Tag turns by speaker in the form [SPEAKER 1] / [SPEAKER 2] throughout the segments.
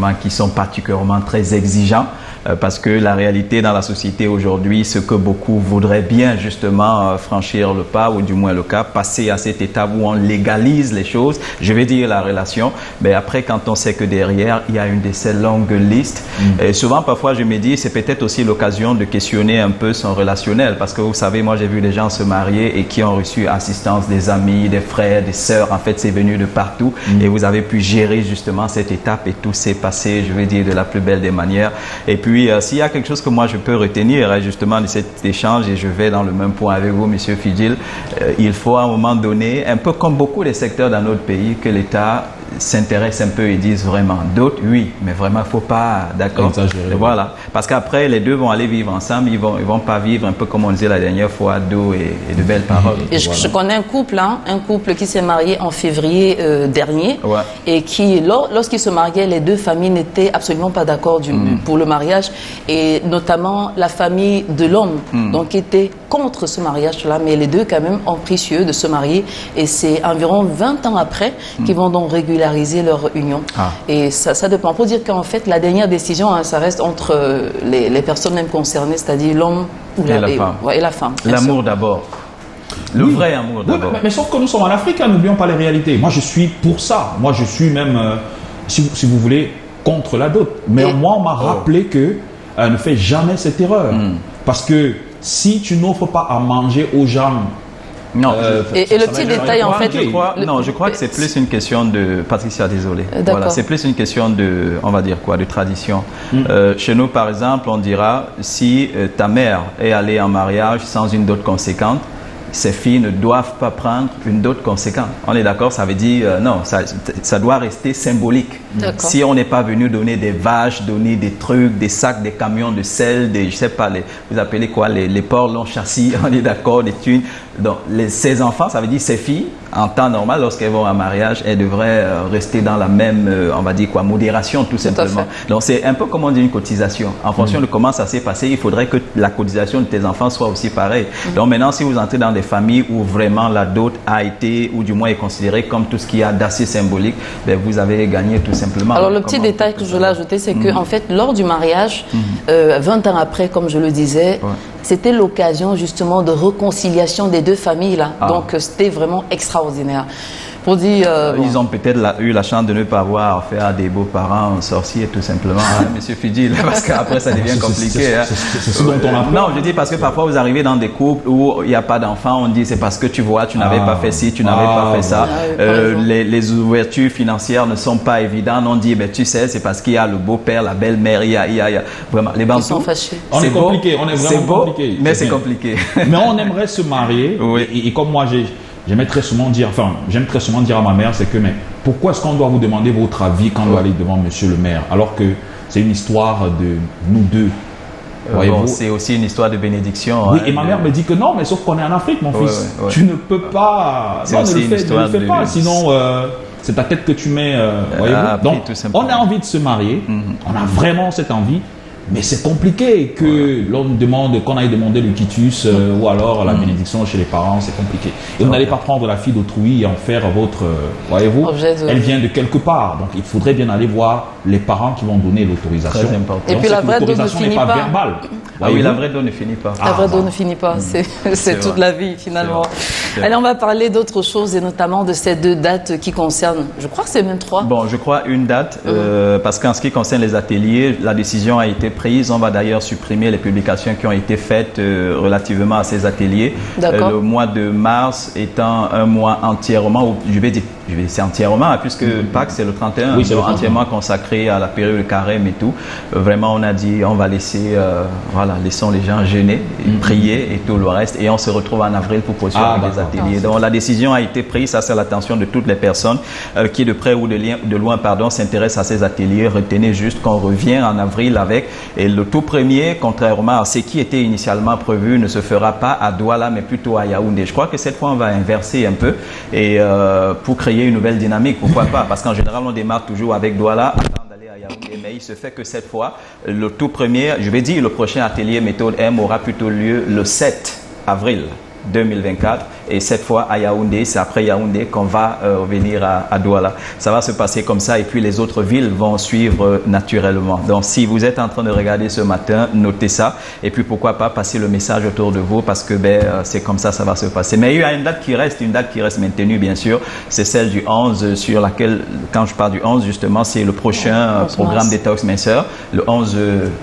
[SPEAKER 1] justement qui sont particulièrement très exigeants parce que la réalité dans la société aujourd'hui, ce que beaucoup voudraient bien justement franchir le pas ou du moins le cap, passer à cette étape où on légalise les choses, je vais dire la relation, mais après quand on sait que derrière il y a une de ces longues listes, et souvent parfois je me dis c'est peut-être aussi l'occasion de questionner un peu son relationnel parce que vous savez, moi j'ai vu des gens se marier et qui ont reçu assistance des amis, des frères, des sœurs, en fait c'est venu de partout et vous avez pu gérer justement cette étape et tout s'est passé, je vais dire, de la plus belle des manières. Et puis s'il y a quelque chose que moi je peux retenir justement de cet échange, et je vais dans le même point avec vous, Monsieur Fidjil, il faut à un moment donné, un peu comme beaucoup de secteurs dans notre pays, que l'État s'intéresse un peu et disent vraiment. D'autres, oui, mais vraiment, il ne faut pas, d'accord. Voilà. Parce qu'après, les deux vont aller vivre ensemble, ils vont pas vivre un peu comme on disait la dernière fois, d'eau et de belles paroles.
[SPEAKER 2] Et je connais un couple qui s'est marié en février dernier, et qui, lorsqu'ils se mariaient, les deux familles n'étaient absolument pas d'accord pour le mariage, et notamment la famille de l'homme, donc qui était contre ce mariage-là, mais les deux quand même ont pris sur eux de se marier, et c'est environ 20 ans après qu'ils vont donc régulariser leur union. Et ça dépend. Pour dire qu'en fait, la dernière décision, ça reste entre les personnes même concernées, c'est-à-dire l'homme et la femme.
[SPEAKER 1] L'amour d'abord. Le vrai amour d'abord.
[SPEAKER 3] Mais sauf que nous sommes en Afrique, n'oublions pas les réalités. Moi, je suis pour ça. Moi, je suis même, si vous voulez, contre la dot. Mais moi, on m'a rappelé que ne fais jamais cette erreur. Parce que si tu n'offres pas à manger aux gens...
[SPEAKER 1] Non.
[SPEAKER 2] Et le petit détail, en fait...
[SPEAKER 1] Je crois que c'est plus une question de... Patricia, désolé. Voilà, c'est plus une question de, on va dire quoi, de tradition. Chez nous, par exemple, on dira, si ta mère est allée en mariage sans une dot conséquente, ces filles ne doivent pas prendre une dot conséquente. On est d'accord? Ça veut dire, non, ça doit rester symbolique. Si on n'est pas venu donner des vaches, donner des trucs, des sacs, des camions de sel, des, je sais pas, vous appelez quoi, les porcs longs châssis, on est d'accord, des thunes. Donc, ces enfants, ça veut dire ces filles, en temps normal, lorsqu'elles vont en mariage, elles devraient rester dans la même, on va dire quoi, modération, tout simplement. Donc, c'est un peu comme on dit une cotisation. En fonction de comment ça s'est passé, il faudrait que la cotisation de tes enfants soit aussi pareille. Donc, maintenant, si vous entrez dans des familles où vraiment la dot a été, ou du moins est considérée comme tout ce qu'il y a d'assez symbolique, ben, vous avez gagné tout simplement.
[SPEAKER 2] Alors, le petit détail que je voulais ajouter, c'est que, en fait, lors du mariage, 20 ans après, comme je le disais, c'était l'occasion justement de réconciliation des deux familles là. Donc c'était vraiment extraordinaire. Pour dire,
[SPEAKER 1] ils ont peut-être eu la chance de ne pas avoir affaire à des beaux-parents sorciers tout simplement, Monsieur Fidjil, parce qu'après ça devient compliqué.
[SPEAKER 3] C'est ce dont on a peur.
[SPEAKER 1] Non, je dis parce que parfois vous arrivez dans des couples où il n'y a pas d'enfants, on dit c'est parce que tu vois, tu n'avais pas fait ci, tu n'avais pas fait ça. Les ouvertures financières ne sont pas évidentes. On dit, ben, tu sais, c'est parce qu'il y a le beau-père, la belle-mère, il y a vraiment les bantous.
[SPEAKER 2] Ils sont fâchés.
[SPEAKER 3] On est compliqué, on est vraiment compliqué.
[SPEAKER 1] Mais c'est compliqué.
[SPEAKER 3] Mais on aimerait se marier, et comme moi j'aime très souvent dire à ma mère, c'est que, mais pourquoi est-ce qu'on doit vous demander votre avis quand on doit aller devant monsieur le maire, alors que c'est une histoire de nous deux.
[SPEAKER 1] Bon, c'est aussi une histoire de bénédiction.
[SPEAKER 3] Oui, et ma mère me dit que non, mais sauf qu'on est en Afrique, mon fils. Tu ne peux pas.
[SPEAKER 1] Non, ne le fais
[SPEAKER 3] pas, sinon c'est ta tête que tu mets. Voyez-vous. Donc, on a envie de se marier, on a vraiment cette envie. Mais c'est compliqué que l'on demande, qu'on aille demander le quitus ou alors la bénédiction chez les parents, c'est compliqué. Et vous n'allez pas prendre la fille d'autrui et en faire votre, voyez-vous, elle vient de quelque part. Donc il faudrait bien aller voir les parents qui vont donner l'autorisation.
[SPEAKER 2] Et puis la vraie dot ne finit pas.
[SPEAKER 3] Verbale.
[SPEAKER 1] Oui, la vraie dot ne finit pas.
[SPEAKER 2] La vraie dot ne finit pas, c'est toute la vie finalement. Allez, on va parler d'autres choses et notamment de ces deux dates qui concernent, je crois que c'est même 3.
[SPEAKER 1] Bon, je crois une date, parce qu'en ce qui concerne les ateliers, la décision a été prise. On va d'ailleurs supprimer les publications qui ont été faites relativement à ces ateliers. Le mois de mars étant un mois entièrement, je vais dire c'est entièrement, puisque Pâques c'est le 31,
[SPEAKER 3] oui, c'est
[SPEAKER 1] entièrement consacré à la période de carême et tout. Vraiment, on a dit, on va laisser, voilà, laissons les gens jeûner, prier et tout le reste. Et on se retrouve en avril pour poursuivre les ateliers. Donc la décision a été prise, ça c'est l'attention de toutes les personnes qui de près ou de loin, s'intéressent à ces ateliers. Retenez juste qu'on revient en avril avec, et le tout premier, contrairement à ce qui était initialement prévu, ne se fera pas à Douala, mais plutôt à Yaoundé. Je crois que cette fois, on va inverser un peu et pour créer une nouvelle dynamique, pourquoi pas? Parce qu'en général, on démarre toujours avec Douala avant d'aller à Yaoundé, mais il se fait que cette fois, le tout premier, je vais dire le prochain atelier méthode M aura plutôt lieu le 7 avril 2024 et cette fois à Yaoundé. C'est après Yaoundé qu'on va revenir à Douala. Ça va se passer comme ça et puis les autres villes vont suivre naturellement. Donc si vous êtes en train de regarder ce matin, notez ça et puis pourquoi pas passer le message autour de vous parce que c'est comme ça va se passer. Mais il y a une date qui reste maintenue bien sûr, c'est celle du 11 sur laquelle, quand je parle du 11 justement, c'est le prochain programme des Toastmasters, le 11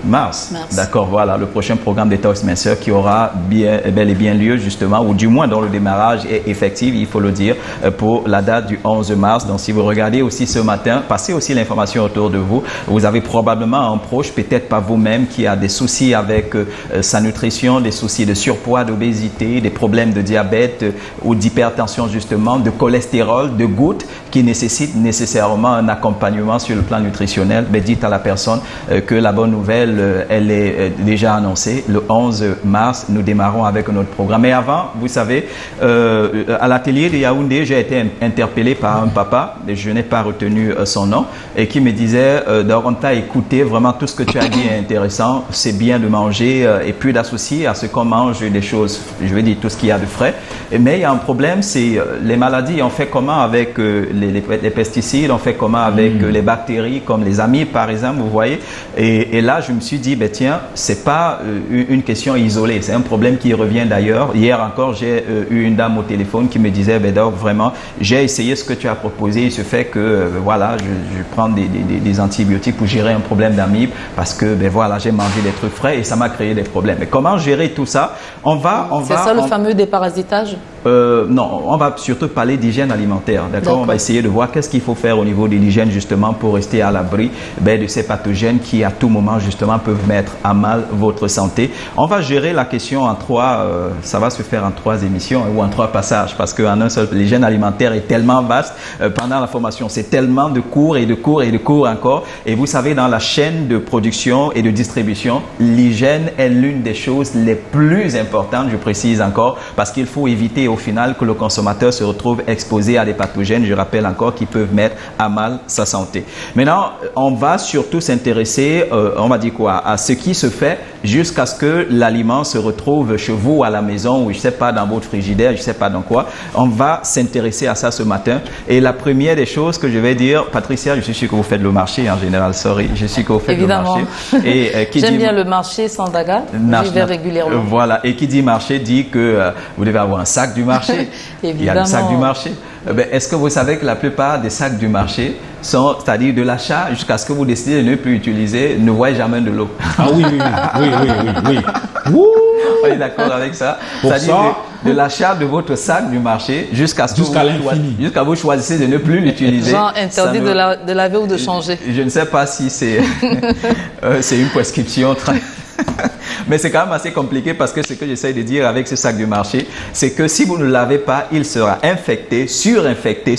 [SPEAKER 1] mars. D'accord, voilà, le prochain programme des Toastmasters qui aura bel et bien lieu justement, ou du moins dont le démarrage est effectif, il faut le dire, pour la date du 11 mars. Donc si vous regardez aussi ce matin, passez aussi l'information autour de vous. Vous avez probablement un proche, peut-être pas vous-même, qui a des soucis avec sa nutrition, des soucis de surpoids, d'obésité, des problèmes de diabète ou d'hypertension justement, de cholestérol, de gouttes qui nécessitent nécessairement un accompagnement sur le plan nutritionnel. Mais dites à la personne que la bonne nouvelle, elle est déjà annoncée. Le 11 mars, nous démarrons avec notre programme. Mais avant, vous savez, à l'atelier de Yaoundé, j'ai été interpellé par un papa, et je n'ai pas retenu son nom, et qui me disait, on t'a écouté, vraiment tout ce que tu as dit est intéressant, c'est bien de manger et puis d'associer à ce qu'on mange des choses, je veux dire tout ce qu'il y a de frais. Mais il y a un problème, c'est les maladies, on fait comment avec les pesticides, on fait comment avec les bactéries comme les amibes par exemple, vous voyez. Et là, je me suis dit, tiens, c'est pas une question isolée, c'est un problème qui revient d'ailleurs. Hier encore, j'ai eu une dame au téléphone qui me disait, donc vraiment, j'ai essayé ce que tu as proposé, il se fait que voilà, je prends des antibiotiques pour gérer un problème d'amibes parce que voilà, j'ai mangé des trucs frais et ça m'a créé des problèmes. Mais comment gérer tout ça?
[SPEAKER 2] C'est ça le fameux déparasitage?
[SPEAKER 1] Non, on va surtout parler d'hygiène alimentaire, d'accord? On va essayer de voir qu'est-ce qu'il faut faire au niveau de l'hygiène justement pour rester à l'abri de ces pathogènes qui à tout moment justement peuvent mettre à mal votre santé. On va gérer la question en ça va se faire en 3 émissions ou en 3 passages parce qu'en un seul, l'hygiène alimentaire est tellement vaste pendant la formation, c'est tellement de cours et de cours et de cours encore. Et vous savez, dans la chaîne de production et de distribution, l'hygiène est l'une des choses les plus importantes, je précise encore, parce qu'il faut éviter au final que le consommateur se retrouve exposé à des pathogènes, je rappelle encore, qui peuvent mettre à mal sa santé. Maintenant, on va surtout s'intéresser, on va dire quoi, à ce qui se fait jusqu'à ce que l'aliment se retrouve chez vous à la maison ou je sais pas dans votre frigidaire, je sais pas dans quoi. On va s'intéresser à ça ce matin. Et la première des choses que je vais dire, Patricia, je suis sûr que vous faites le marché en général, sorry, je suis que vous faites
[SPEAKER 2] évidemment
[SPEAKER 1] le marché. Et
[SPEAKER 2] j'aime bien le marché Sandaga, j'y vais régulièrement.
[SPEAKER 1] Voilà, et qui dit marché dit que vous devez avoir un sac du marché. Il y a le sac du marché. Est-ce que vous savez que la plupart des sacs du marché sont, c'est-à-dire de l'achat jusqu'à ce que vous décidez de ne plus utiliser, ne voyez jamais de l'eau.
[SPEAKER 3] Ah oui.
[SPEAKER 1] On est d'accord avec ça. C'est-à-dire de l'achat de votre sac du marché jusqu'à vous choisissez de ne plus l'utiliser.
[SPEAKER 2] Genre interdit de laver ou de changer.
[SPEAKER 1] Je ne sais pas si c'est c'est une prescription très... Mais c'est quand même assez compliqué parce que ce que j'essaie de dire avec ce sac du marché, c'est que si vous ne le lavez pas, il sera infecté, surinfecté,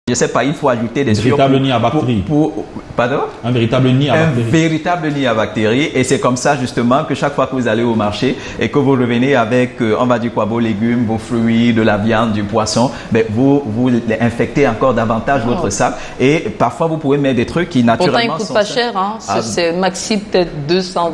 [SPEAKER 1] je ne sais pas, il faut ajouter des
[SPEAKER 3] véritable nid à bactéries.
[SPEAKER 1] Pardon?
[SPEAKER 3] Un véritable nid à bactéries.
[SPEAKER 1] Un véritable nid à bactéries. Et c'est comme ça justement que chaque fois que vous allez au marché et que vous revenez avec, on va dire quoi, vos légumes, vos fruits, de la viande, du poisson, vous infectez encore davantage votre sac. Et parfois vous pouvez mettre des trucs qui naturellement
[SPEAKER 2] pourtant, il ne coûte pas cher. Hein? C'est maxi peut-être 200.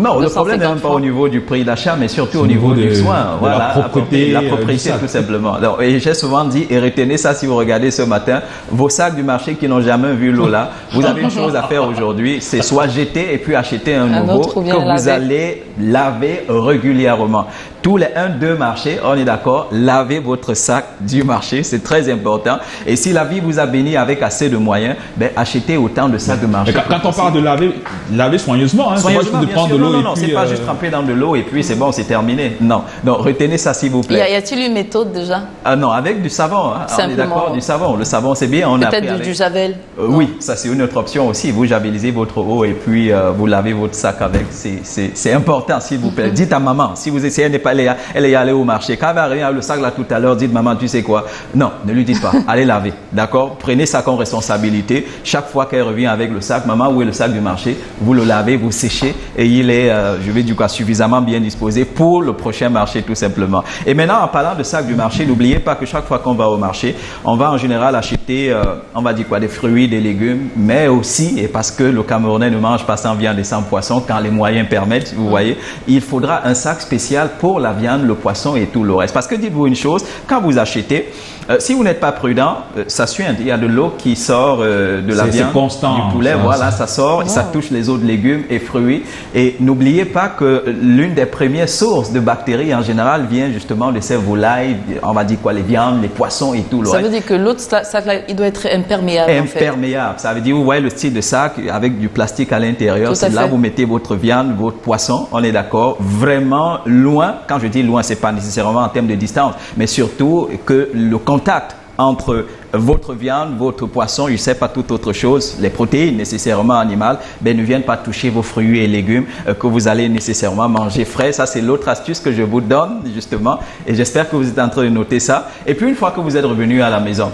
[SPEAKER 2] Non,
[SPEAKER 1] le problème n'est même pas au niveau du prix d'achat, mais surtout au niveau du soin.
[SPEAKER 3] Voilà, la propreté
[SPEAKER 1] tout simplement. Donc, et j'ai souvent dit, et retenez ça si vous regardez ce matin, vos sacs du marché qui n'ont jamais vu l'eau là, vous avez une chose à faire aujourd'hui, c'est soit jeter et puis acheter un nouveau que vous allez laver régulièrement. Tous les 1-2 marchés, on est d'accord, lavez votre sac du marché, c'est très important. Et si la vie vous a béni avec assez de moyens, achetez autant de sacs de marché.
[SPEAKER 3] Quand on parle de laver soigneusement,
[SPEAKER 1] soigneusement, de prendre de l'eau. Non, c'est pas juste tremper dans de l'eau et puis c'est bon, c'est terminé. Non, retenez ça s'il vous plaît.
[SPEAKER 2] Y a-t-il une méthode déjà?
[SPEAKER 1] Non, avec du savon. Hein. On est d'accord, du savon. Le savon, c'est bien.
[SPEAKER 2] Peut-être du javel.
[SPEAKER 1] Oui, ça c'est une autre option aussi. Vous javelisez votre eau et puis vous lavez votre sac avec. C'est important, s'il vous plaît. Dites à maman, si vous essayez de pas elle est allée au marché. Quand elle va arriver avec le sac là tout à l'heure, dites maman, tu sais quoi? Non, ne lui dites pas. Allez laver, d'accord? Prenez ça comme responsabilité. Chaque fois qu'elle revient avec le sac, maman, où est le sac du marché? Vous le lavez, vous séchez et il est, je vais du coup suffisamment bien disposé pour le prochain marché tout simplement. Et maintenant, en parlant de sac du marché, n'oubliez pas que chaque fois qu'on va au marché, on va en général acheter, on va dire quoi, des fruits, des légumes, mais aussi, et parce que le Camerounais ne mange pas sans viande et sans poisson, quand les moyens permettent, vous voyez, il faudra un sac spécial pour la viande, le poisson et tout le reste. Parce que dites-vous une chose, quand vous achetez, si vous n'êtes pas prudent, ça suinte. Il y a de l'eau qui sort de la viande,
[SPEAKER 3] constant,
[SPEAKER 1] du poulet, voilà, ça sort, et ça touche les autres légumes et fruits. Et n'oubliez pas que l'une des premières sources de bactéries en général vient justement de ces volailles, on va dire quoi, les viandes, les poissons et tout le reste.
[SPEAKER 2] Ça veut dire que l'autre sac, là, il doit être imperméable.
[SPEAKER 1] Imperméable, ça veut dire, vous voyez le style de sac avec du plastique à l'intérieur, c'est là où vous mettez votre viande, votre poisson, on est d'accord, vraiment loin. Quand je dis loin, c'est pas nécessairement en termes de distance, mais surtout que le contact entre votre viande, votre poisson, je ne sais pas toute autre chose, les protéines nécessairement animales, ben, ne viennent pas toucher vos fruits et légumes que vous allez nécessairement manger frais. Ça, c'est l'autre astuce que je vous donne, justement, et j'espère que vous êtes en train de noter ça. Et puis, une fois que vous êtes revenu à la maison,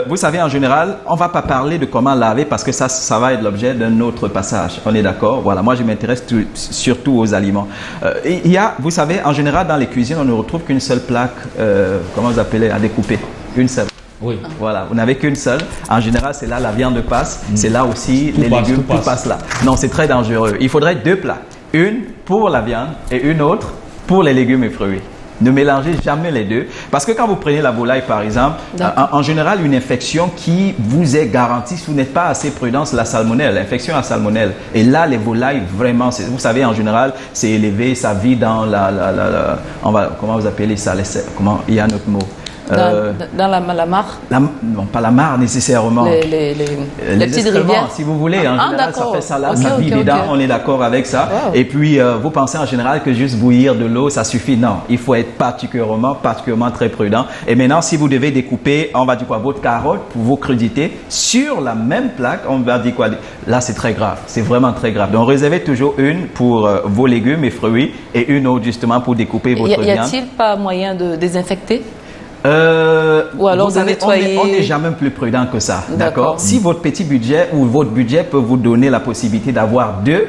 [SPEAKER 1] vous savez, en général, on ne va pas parler de comment laver parce que ça va être l'objet d'un autre passage. On est d'accord? Voilà, moi, je m'intéresse surtout aux aliments. Il y a, vous savez, en général, dans les cuisines, on ne retrouve qu'une seule plaque, comment vous appelez, à découper. Une seule.
[SPEAKER 3] Oui.
[SPEAKER 1] Voilà, vous n'avez qu'une seule. En général, c'est là la viande passe. C'est là aussi les légumes, tout passe là. Non, c'est très dangereux. Il faudrait deux plats. Une pour la viande et une autre pour les légumes et fruits. Ne mélangez jamais les deux. Parce que quand vous prenez la volaille, par exemple, en général, une infection qui vous est garantie, si vous n'êtes pas assez prudent, c'est la salmonelle, l'infection à salmonelle. Et là, les volailles, vraiment, vous savez, en général, c'est élevé, ça vit dans comment vous appelez ça? Comment, il y a un autre mot.
[SPEAKER 2] Dans la mare?
[SPEAKER 1] Non, pas la mare nécessairement.
[SPEAKER 2] Les petites rivières.
[SPEAKER 1] Si vous voulez, en général, ça fait ça là, ça vit dedans, on est d'accord avec ça.
[SPEAKER 2] Wow.
[SPEAKER 1] Et puis, vous pensez en général que juste bouillir de l'eau, ça suffit. Non, il faut être particulièrement très prudent. Et maintenant, si vous devez découper, on va dire quoi, votre carotte pour vos crudités sur la même plaque, on va dire quoi, là, c'est très grave. C'est vraiment très grave. Donc, réservez toujours une pour vos légumes et fruits et une autre justement pour découper votre viande.
[SPEAKER 2] Y a-t-il pas moyen de désinfecter?
[SPEAKER 1] Ou alors de nettoyer. On n'est jamais plus prudent que ça, d'accord? Si votre petit budget ou votre budget peut vous donner la possibilité d'avoir deux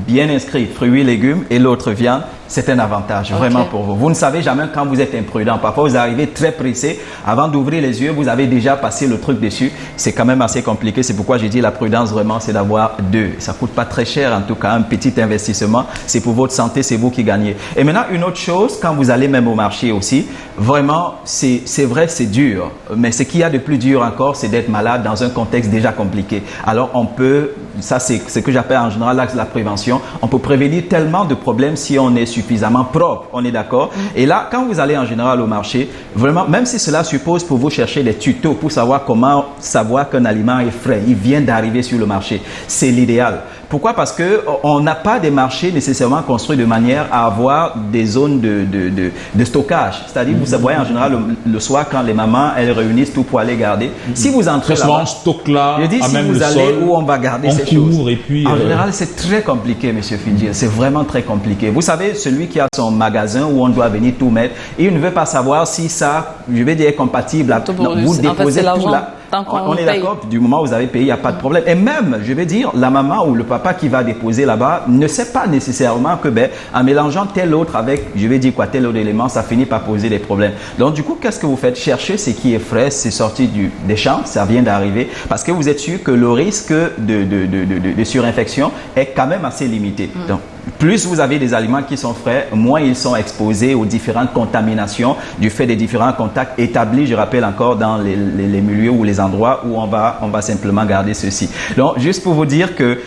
[SPEAKER 1] bien inscrits, fruits, légumes et l'autre viande, c'est un avantage vraiment pour vous. Vous ne savez jamais quand vous êtes imprudent. Parfois, vous arrivez très pressé. Avant d'ouvrir les yeux, vous avez déjà passé le truc dessus. C'est quand même assez compliqué. C'est pourquoi j'ai dit la prudence vraiment, c'est d'avoir deux. Ça coûte pas très cher en tout cas, un petit investissement. C'est pour votre santé, c'est vous qui gagnez. Et maintenant, une autre chose, quand vous allez même au marché aussi, vraiment, c'est vrai, c'est dur. Mais ce qu'il y a de plus dur encore, c'est d'être malade dans un contexte déjà compliqué. Alors, on peut, ça c'est ce que j'appelle en général l'axe de la prévention. On peut prévenir tellement de problèmes si on est suffisamment propre, on est d'accord? Et là, quand vous allez en général au marché, vraiment, même si cela suppose pour vous chercher des tutos pour savoir comment savoir qu'un aliment est frais, il vient d'arriver sur le marché, c'est l'idéal. Pourquoi? Parce que on n'a pas des marchés nécessairement construits de manière à avoir des zones de stockage. C'est-à-dire, vous voyez en général le soir quand les mamans elles réunissent tout pour aller garder. Si vous entrez là-bas,
[SPEAKER 3] stock là,
[SPEAKER 1] je dis si vous allez où on va garder ces choses.
[SPEAKER 3] Et puis,
[SPEAKER 1] en général, c'est très compliqué, Monsieur Fidjil. C'est vraiment très compliqué. Vous savez, celui qui a son magasin où on doit venir tout mettre, il ne veut pas savoir si ça, je vais dire, est compatible. Non, vous déposez tout là. On est d'accord, du moment où vous avez payé, il n'y a pas de problème. Et même, je vais dire, la maman ou le papa qui va déposer là-bas ne sait pas nécessairement que, en mélangeant tel autre avec, je vais dire quoi, tel autre élément, ça finit par poser des problèmes. Donc, du coup, qu'est-ce que vous faites? Cherchez ce qui est frais, c'est sorti des champs, ça vient d'arriver, parce que vous êtes sûr que le risque de surinfection est quand même assez limité. Donc, plus vous avez des aliments qui sont frais, moins ils sont exposés aux différentes contaminations du fait des différents contacts établis, je rappelle encore, dans les milieux ou les endroits où on va simplement garder ceci. Donc, juste pour vous dire que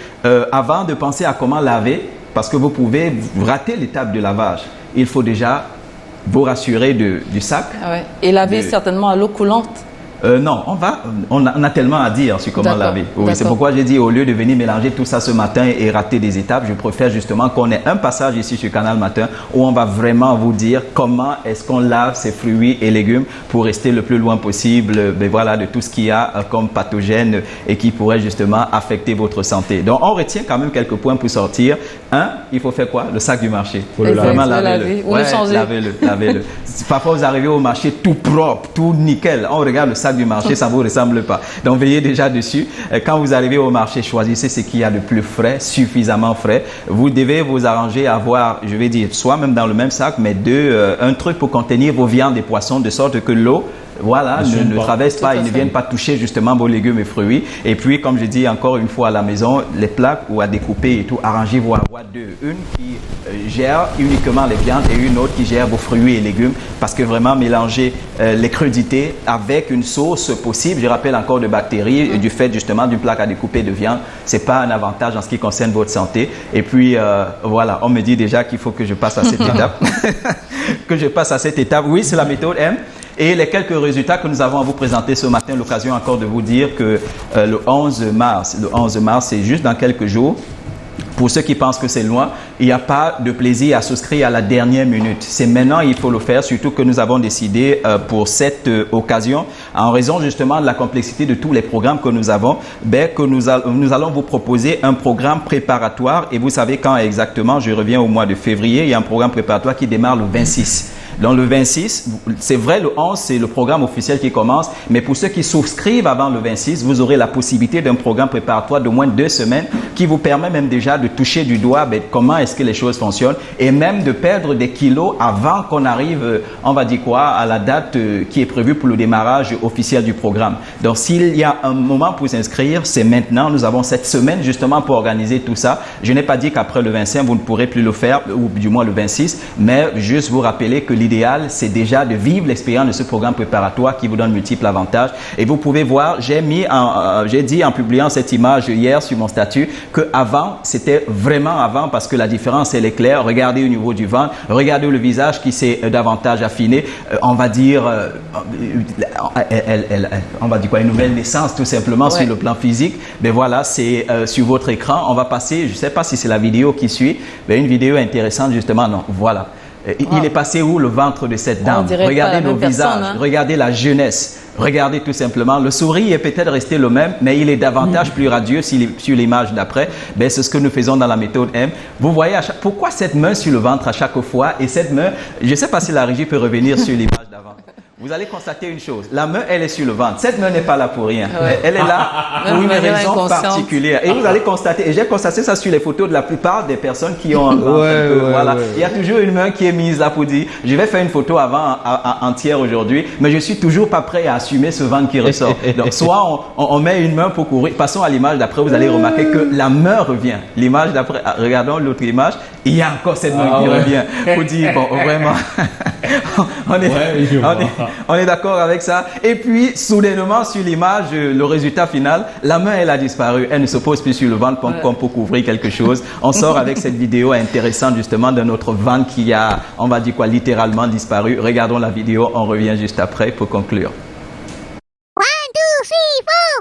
[SPEAKER 1] avant de penser à comment laver, parce que vous pouvez rater l'étape de lavage, il faut déjà vous rassurer du sac.
[SPEAKER 2] Et laver certainement à l'eau coulante.
[SPEAKER 1] Non, on a tellement à dire sur comment laver. Oui, c'est pourquoi j'ai dit au lieu de venir mélanger tout ça ce matin et rater des étapes, je préfère justement qu'on ait un passage ici sur Canal Matin où on va vraiment vous dire comment est-ce qu'on lave ces fruits et légumes pour rester le plus loin possible de tout ce qu'il y a comme pathogène et qui pourrait justement affecter votre santé. Donc, on retient quand même quelques points pour sortir. Il faut faire quoi? Le sac du marché. Il faut
[SPEAKER 2] vraiment laver-le. Ou le changer.
[SPEAKER 1] Lavez-le. Parfois, vous arrivez au marché tout propre, tout nickel. On regarde le sac du marché, ça ne vous ressemble pas. Donc, veillez déjà dessus. Quand vous arrivez au marché, choisissez ce qu'il y a de plus frais, suffisamment frais. Vous devez vous arranger à avoir, je vais dire, soit même dans le même sac, mais un truc pour contenir vos viandes et poissons, de sorte que l'eau voilà, ne traversent pas, ils ne viennent pas toucher justement vos légumes et fruits. Et puis, comme je dis encore une fois à la maison, les plaques ou à découper et tout, arrangez-vous à avoir deux. Une qui gère uniquement les viandes et une autre qui gère vos fruits et légumes, parce que vraiment mélanger les crudités avec une sauce possible, je rappelle encore de bactéries et du fait justement d'une plaque à découper de viande, c'est pas un avantage en ce qui concerne votre santé. Et puis voilà, on me dit déjà qu'il faut que je passe à cette étape. Que je passe à cette étape. Oui, c'est la méthode M. Et les quelques résultats que nous avons à vous présenter ce matin, l'occasion encore de vous dire que le 11 mars, c'est juste dans quelques jours. Pour ceux qui pensent que c'est loin, il n'y a pas de plaisir à souscrire à la dernière minute. C'est maintenant il faut le faire, surtout que nous avons décidé pour cette occasion, en raison justement de la complexité de tous les programmes que nous avons, que nous allons vous proposer un programme préparatoire. Et vous savez quand exactement, je reviens au mois de février, il y a un programme préparatoire qui démarre le 26. Dans le 26, c'est vrai, le 11, c'est le programme officiel qui commence, mais pour ceux qui souscrivent avant le 26, vous aurez la possibilité d'un programme préparatoire de moins de 2 semaines qui vous permet même déjà de toucher du doigt comment est-ce que les choses fonctionnent et même de perdre des kilos avant qu'on arrive, on va dire quoi, à la date qui est prévue pour le démarrage officiel du programme. Donc, s'il y a un moment pour s'inscrire, c'est maintenant. Nous avons cette semaine justement pour organiser tout ça. Je n'ai pas dit qu'après le 25, vous ne pourrez plus le faire, ou du moins le 26, mais juste vous rappeler que l'idéal, c'est déjà de vivre l'expérience de ce programme préparatoire qui vous donne multiples avantages. Et vous pouvez voir, j'ai dit en publiant cette image hier sur mon statut que avant, c'était vraiment avant parce que la différence, elle est claire. Regardez au niveau du ventre, regardez le visage qui s'est davantage affiné. On va dire, on va dire quoi, une nouvelle naissance tout simplement sur le plan physique. Mais voilà, c'est sur votre écran. On va passer, je ne sais pas si c'est la vidéo qui suit, mais une vidéo intéressante justement. Non, voilà. Il est passé où le ventre de cette dame? Regardez nos visages, regardez la jeunesse, regardez tout simplement. Le sourire est peut-être resté le même, mais il est davantage plus radieux sur l'image d'après. C'est ce que nous faisons dans la méthode M. Vous voyez, pourquoi cette main sur le ventre à chaque fois? Et cette main, je ne sais pas si la régie peut revenir sur l'image d'avant. Vous allez constater une chose, la main, elle est sur le ventre. Cette main n'est pas là pour rien. Elle est là pour une raison particulière. Et vous allez constater, et j'ai constaté ça sur les photos de la plupart des personnes qui ont un ventre. Voilà. Il y a toujours une main qui est mise là pour dire, je vais faire une photo avant entière aujourd'hui, mais je suis toujours pas prêt à assumer ce ventre qui ressort. Donc, soit on met une main pour courir. Passons à l'image d'après, vous allez remarquer que la main revient. L'image d'après, regardons l'autre image, il y a encore cette main qui revient. Pour dire, bon, vraiment, on est d'accord avec ça. Et puis, soudainement, sur l'image, le résultat final, la main, elle a disparu. Elle ne se pose plus sur le ventre comme pour couvrir quelque chose. On sort avec cette vidéo intéressante, justement, de notre ventre qui a, on va dire quoi, littéralement disparu. Regardons la vidéo. On revient juste après pour conclure.
[SPEAKER 4] 1, 2, 3,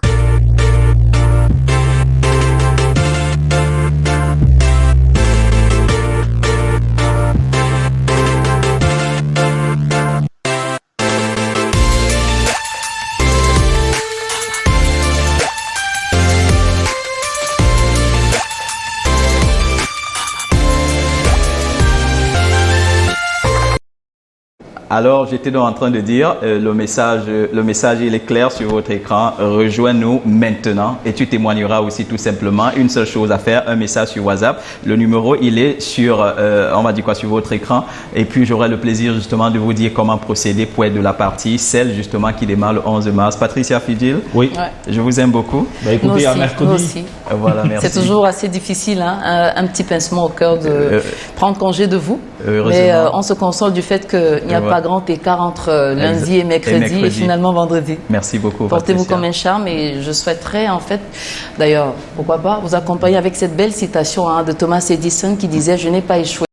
[SPEAKER 4] 4.
[SPEAKER 1] Alors, j'étais donc en train de dire, le message il est clair sur votre écran. Rejoins-nous maintenant et tu témoigneras aussi tout simplement. Une seule chose à faire, un message sur WhatsApp. Le numéro, il est sur, on va dire quoi, sur votre écran. Et puis, j'aurai le plaisir justement de vous dire comment procéder pour être de la partie, celle justement qui démarre le 11 mars. Patricia Fidil,
[SPEAKER 3] oui.
[SPEAKER 1] Je vous aime beaucoup.
[SPEAKER 3] Écoutez, à mercredi.
[SPEAKER 2] Nous aussi.
[SPEAKER 1] Voilà, merci.
[SPEAKER 2] C'est toujours assez difficile, hein, un petit pincement au cœur de prendre congé de vous. Mais on se console du fait qu'il n'y a pas grand écart entre lundi et mercredi et finalement vendredi.
[SPEAKER 1] Merci beaucoup.
[SPEAKER 2] Portez-vous comme un charme et je souhaiterais en fait, d'ailleurs, pourquoi pas, vous accompagner avec cette belle citation de Thomas Edison qui disait « Je n'ai pas échoué